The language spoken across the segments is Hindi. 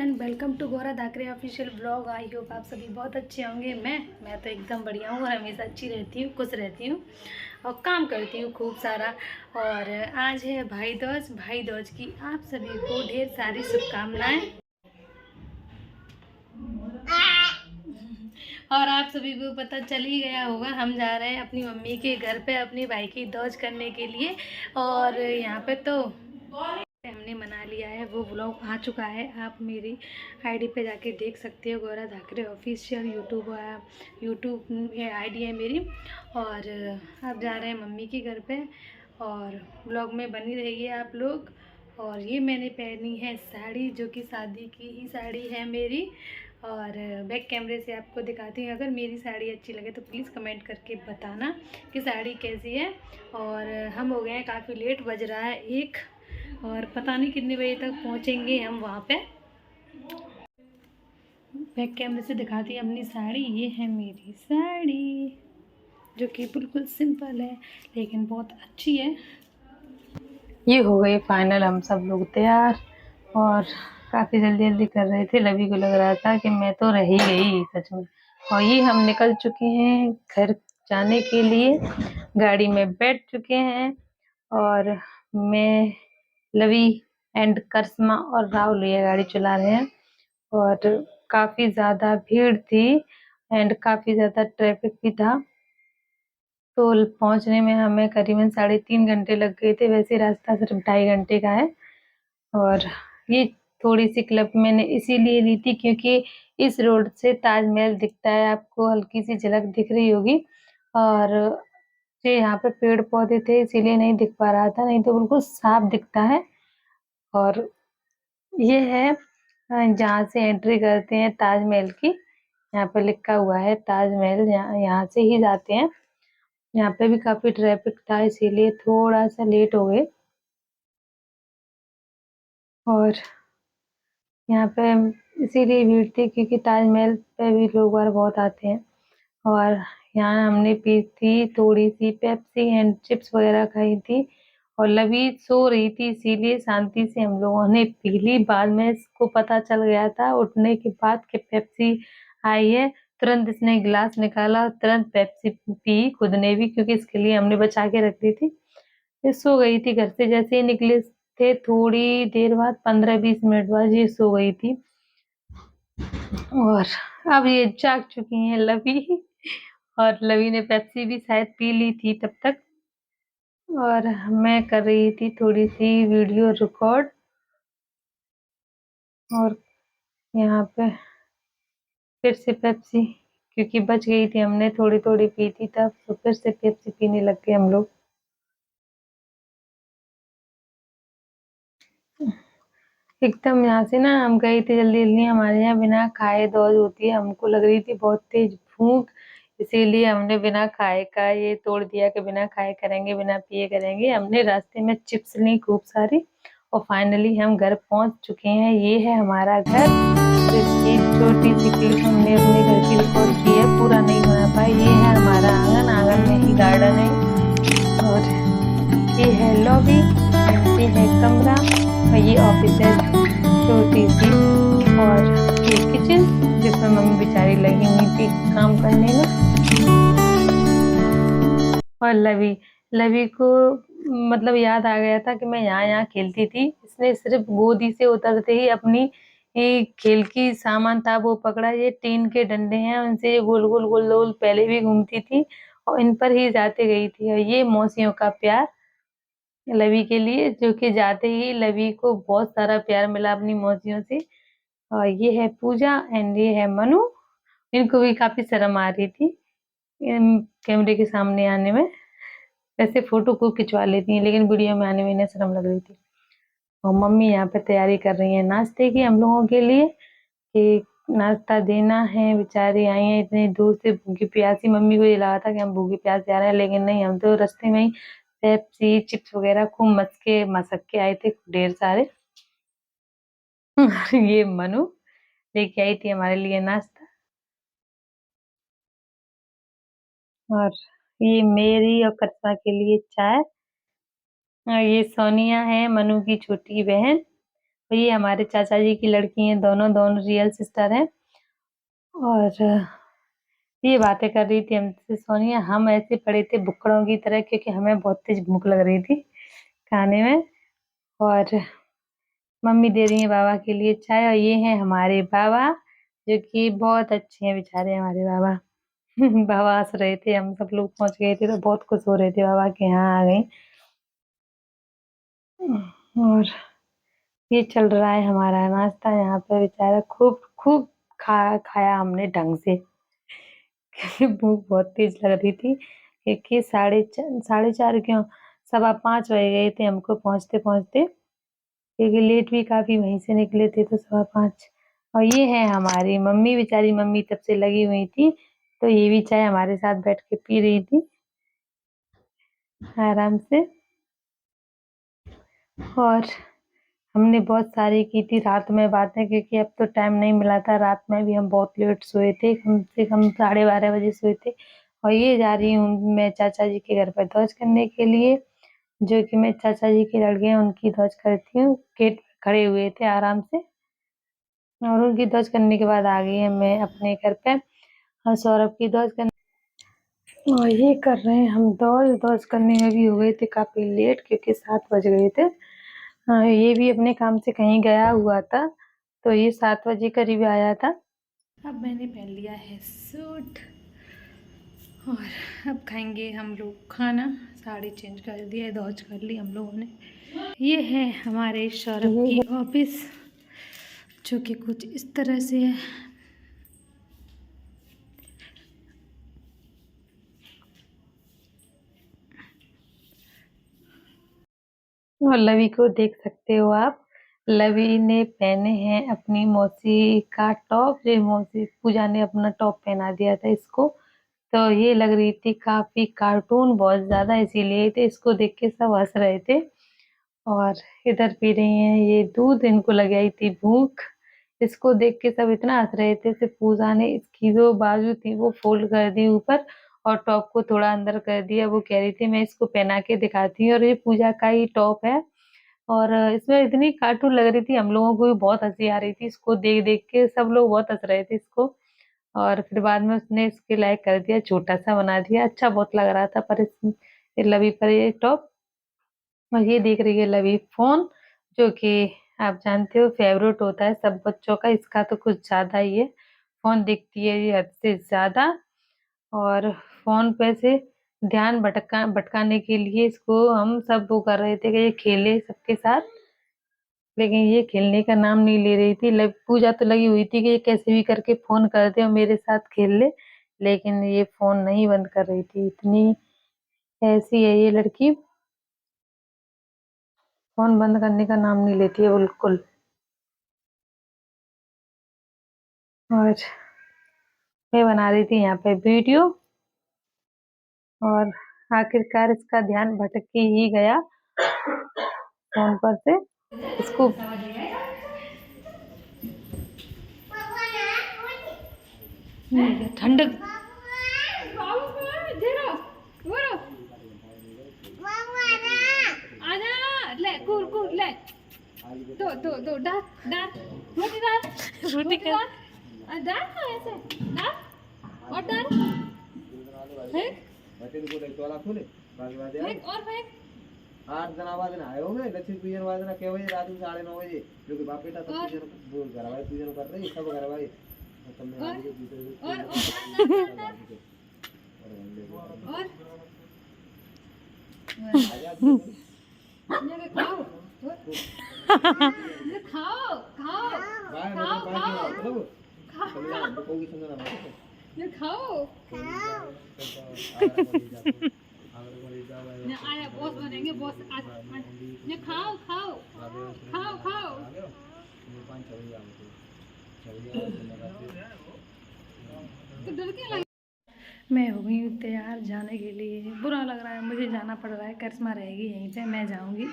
Everyone, welcome to Gaura Dhakre official blog. I hope आप सभी बहुत अच्छे होंगे। मैं तो एकदम बढ़िया हूँ और हमेशा अच्छी रहती हूँ, खुश रहती हूँ और काम करती हूँ खूब सारा। और आज है भाई दूज की आप सभी को ढेर सारी शुभकामनाएं। और आप सभी को पता चल ही गया होगा, हम जा रहे हैं अपनी मम्मी के घर पे अपनी भाई की दौज करने के लिए। और यहाँ पे तो हमने मना लिया है, वो ब्लॉग आ चुका है, आप मेरी आईडी पे जाके देख सकते हो। Gaura Dhakre official YouTube ID है मेरी। और आप जा रहे हैं मम्मी के घर पे और ब्लॉग में बनी रहिए आप लोग। और ये मैंने पहनी है साड़ी, जो कि शादी की ही साड़ी है मेरी। और बैक कैमरे से आपको दिखाती हूँ। अगर मेरी साड़ी अच्छी लगे तो प्लीज़ कमेंट करके बताना कि साड़ी कैसी है। और हम हो गए हैं काफ़ी लेट, बज रहा है 1 और पता नहीं कितने बजे तक पहुँचेंगे हम वहाँ पे। बैक कैमरे से दिखाती है अपनी साड़ी। ये है मेरी साड़ी, जो कि बिल्कुल सिंपल है लेकिन बहुत अच्छी है। ये हो गई फाइनल, हम सब लोग तैयार और काफ़ी जल्दी जल्दी कर रहे थे। लवी को लग रहा था कि मैं तो रह ही गई सच में। और ये हम निकल चुके हैं घर जाने के लिए, गाड़ी में बैठ चुके हैं। और मैं, लवी एंड करिश्मा और राहुल ये गाड़ी चला रहे हैं। और काफ़ी ज़्यादा भीड़ थी एंड काफ़ी ज़्यादा ट्रैफिक भी था, तो पहुंचने में हमें करीबन 3.5 घंटे लग गए थे। वैसे रास्ता सिर्फ 2.5 घंटे का है। और ये थोड़ी सी क्लिप मैंने इसीलिए ली थी क्योंकि इस रोड से ताजमहल दिखता है, आपको हल्की सी झलक दिख रही होगी। और ये यहाँ पे पेड़ पौधे थे इसीलिए नहीं दिख पा रहा था, नहीं तो बिल्कुल साफ दिखता है। और ये है जहाँ से एंट्री करते हैं ताजमहल की, यहाँ पे लिखा हुआ है ताजमहल, यहाँ से ही जाते हैं। यहाँ पे भी काफी ट्रैफिक था इसीलिए थोड़ा सा लेट हो गए। और यहाँ पे इसीलिए भीड़ थी क्योंकि ताजमहल पे भी लोग बार बहुत आते हैं। और यहाँ हमने पी थी थोड़ी सी पेप्सी एंड चिप्स वगैरह खाई थी। और लवी सो रही थी इसीलिए शांति से हम लोगों ने पी ली। बाद में इसको पता चल गया था उठने के बाद कि पेप्सी आई है, तुरंत इसने गिलास निकाला और तुरंत पेप्सी पी खुद ने भी, क्योंकि इसके लिए हमने बचा के रख दी थी। ये सो गई थी, घर से जैसे ही निकले थे थोड़ी देर बाद, 15-20 मिनट बाद ये सो गई थी। और अब ये जाग चुकी हैं लवी। और लवी ने पेप्सी भी शायद पी ली थी तब तक। और मैं कर रही थी थोड़ी सी वीडियो रिकॉर्ड। और यहाँ पे फिर से पेप्सी, क्योंकि बच गई थी, हमने थोड़ी थोड़ी पी थी तब, तो फिर से पेप्सी पीने लग गए हम लोग। एकदम यहाँ से ना हम गए थे जल्दी जल्दी, हमारे यहाँ बिना खाए दौड़ होती है। हमको लग रही थी बहुत तेज भूख, इसीलिए हमने बिना खाए का ये तोड़ दिया कि बिना खाए करेंगे, बिना पिए करेंगे। हमने रास्ते में चिप्स ली खूब सारी और फाइनली हम घर पहुंच चुके हैं। ये है हमारा घर। तो इसकी छोटी सी क्लिप हमने अपने घर की रिकॉर्ड की है, पूरा नहीं बना पाई। ये है हमारा आंगन, आंगन में ही गार्डन है। और ये है लॉबी, ये है कमरा और ये ऑफिस है छोटी सी। और ये किचन जिसमें मम्मी बेचारी लगी हुई थी काम करने में। और लवी लवी को मतलब याद आ गया था कि मैं यहाँ यहाँ खेलती थी। इसने सिर्फ गोदी से उतरते ही अपनी खेल की सामान था वो पकड़ा। ये टीन के डंडे हैं, उनसे गोल गोल गोल गोल पहले भी घूमती थी और इन पर ही जाते गई थी। और ये मौसियों का प्यार लवी के लिए, जो कि जाते ही लवी को बहुत सारा प्यार मिला अपनी मौसियों से। और ये है पूजा एंड ये है मनु। इनको भी काफी शर्म आ रही थी कैमरे के सामने आने में। वैसे फोटो खूब खिंचवा लेती हैं लेकिन वीडियो में आने में इन्हें शर्म लग रही थी। और मम्मी यहाँ पे तैयारी कर रही है नाश्ते की हम लोगों के लिए, कि नाश्ता देना है। बेचारी आई हैं इतनी दूर से भूखी प्यासी। मम्मी को ये लगा था कि हम भूखी प्यास जा रहे हैं, लेकिन नहीं, हम तो रास्ते में ही पेप्सी चिप्स वगैरह खूब मसक के आए थे ढेर सारे। ये मनु लेके आई थी हमारे लिए नाश्ता। और ये मेरी और करिश्मा के लिए चाय। और ये सोनिया है मनु की छोटी बहन। और ये हमारे चाचा जी की लड़की हैं, दोनों दोनों रियल सिस्टर हैं। और ये बातें कर रही थी हमसे सोनिया। हम ऐसे पड़े थे बुक्कड़ों की तरह, क्योंकि हमें बहुत तेज भूख लग रही थी खाने में। और मम्मी दे रही है बाबा के लिए चाय। और ये हैं हमारे बाबा, जो कि बहुत अच्छे हैं बेचारे हमारे बाबा। बाबा हंस रहे थे, हम सब लोग पहुंच गए थे तो बहुत खुश हो रहे थे बाबा के यहाँ आ गई। और ये चल रहा है हमारा नाश्ता यहाँ पे। बेचारा खूब खूब खाया हमने ढंग से, क्योंकि भूख बहुत तेज लग रही थी। क्योंकि 4:30 क्यों, 4:15 बज गए थे हमको पहुंचते पहुंचते, क्योंकि लेट भी काफी वहीं से निकले थे तो 5:15। और ये है हमारी मम्मी, बेचारी मम्मी तब से लगी हुई थी, तो ये भी चाय हमारे साथ बैठ के पी रही थी आराम से। और हमने बहुत सारी की थी रात में बातें, क्योंकि अब तो टाइम नहीं मिला था। रात में भी हम बहुत लेट सोए थे, कम से कम 12:30 बजे सोए थे। और ये जा रही हूँ मैं चाचा जी के घर पर धौज करने के लिए, जो कि मैं चाचा जी के लड़के हैं उनकी धौज करती हूँ। गेट पे खड़े हुए थे आराम से, और उनकी धौज करने के बाद आ गई है मैं अपने घर पे। और सौरभ की धौज करने, और ये कर रहे हैं हम धौज करने में भी हो गए थे काफी लेट, क्योंकि 7 बज गए थे। हाँ, ये भी अपने काम से कहीं गया हुआ था, तो ये 7 बजे करीब आया था। अब मैंने पहन लिया है सूट, और अब खाएंगे हम लोग खाना। साड़ी चेंज कर दिया है, धौज कर ली हम लोगों ने। ये है हमारे सौरभ की ऑफिस, जो कि कुछ इस तरह से है। और लवी को देख सकते हो आप, लवी ने पहने हैं अपनी मौसी का टॉप। जो मौसी पूजा ने अपना टॉप पहना दिया था इसको, तो ये लग रही थी काफी कार्टून बहुत ज्यादा, इसीलिए तो इसको देख के सब हंस रहे थे। और इधर पी रही हैं ये दूध, इनको लग आई थी भूख। इसको देख के सब इतना हंस रहे थे। सिर्फ पूजा ने इसकी जो बाजू थी वो फोल्ड कर दी ऊपर, और टॉप को थोड़ा अंदर कर दिया। वो कह रही थी मैं इसको पहना के दिखाती हूँ, और ये पूजा का ही टॉप है। और इसमें इतनी कार्टून लग रही थी, हम लोगों को भी बहुत हंसी आ रही थी इसको देख देख के। सब लोग बहुत हंस रहे थे इसको। और फिर बाद में उसने इसके लायक कर दिया, छोटा सा बना दिया। अच्छा बहुत लग रहा था पर इस लवी पर ये टॉप। और ये देख रही है लवी फोन, जो कि आप जानते हो फेवरेट होता है सब बच्चों का। इसका तो कुछ ज्यादा ही है, फोन देखती है ये हद से ज्यादा। और फोन पे से ध्यान भटकाने के लिए इसको हम सब वो कर रहे थे कि ये खेले सबके साथ, लेकिन ये खेलने का नाम नहीं ले रही थी। पूजा तो लगी हुई थी कि ये कैसे भी करके फोन कर दे और मेरे साथ खेल ले, लेकिन ये फोन नहीं बंद कर रही थी। इतनी ऐसी है ये लड़की, फोन बंद करने का नाम नहीं लेती है बिल्कुल। और मैं बना रही थी यहाँ पे वीडियो, और आखिरकार इसका ध्यान भटक के ही गया फोन पर से। इसको ठंडक ले कूल कूल ले दो डाल डाल रोटी डाल रोटी डाल डाल ना ऐसे डाल और डाल फेंक और फेंक 8 जना बाद आए होंगे लक्ष्मी पूजन बाद ना क्या बजे रात में 9:30 बजे जो कि बाप बेटा सब पूजन घर वाले पूजन कर रहे हैं सब घर वाले खाओ खाओ खाओ खाओ ये खाओ आया बॉस बनेंगे बॉस। ये खाओ खाओ खाओ खाओ। तो डर क्यों लग। मैं हो गई हूँ तैयार जाने के लिए। बुरा लग रहा है, मुझे जाना पड़ रहा है। करिश्मा रहेगी यहीं पे, मैं जाऊँगी।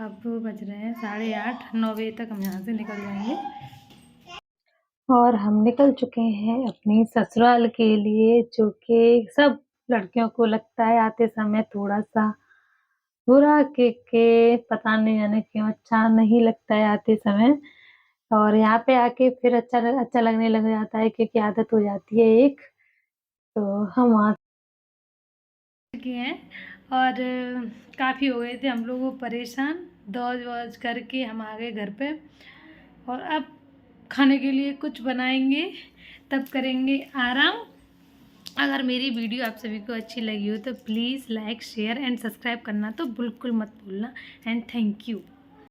अब बज रहे हैं 8:30, 9 बजे तक हम यहाँ से निकल जाएंगे। और हम निकल चुके हैं अपनी ससुराल के लिए, जो कि सब लड़कियों को लगता है आते समय थोड़ा सा बुरा के पता नहीं जाने क्यों अच्छा नहीं लगता है आते समय, और यहाँ पे आके फिर अच्छा लगने लग जाता है क्योंकि आदत हो जाती है एक। तो हम वहाँ चुके हैं और काफ़ी हो गए थे हम लोग परेशान, दौड़-वौज करके हम आ गए घर पे और अब खाने के लिए कुछ बनाएंगे, तब करेंगे आराम। अगर मेरी वीडियो आप सभी को अच्छी लगी हो तो please like share and subscribe करना तो बिल्कुल मत भूलना एंड थैंक यू।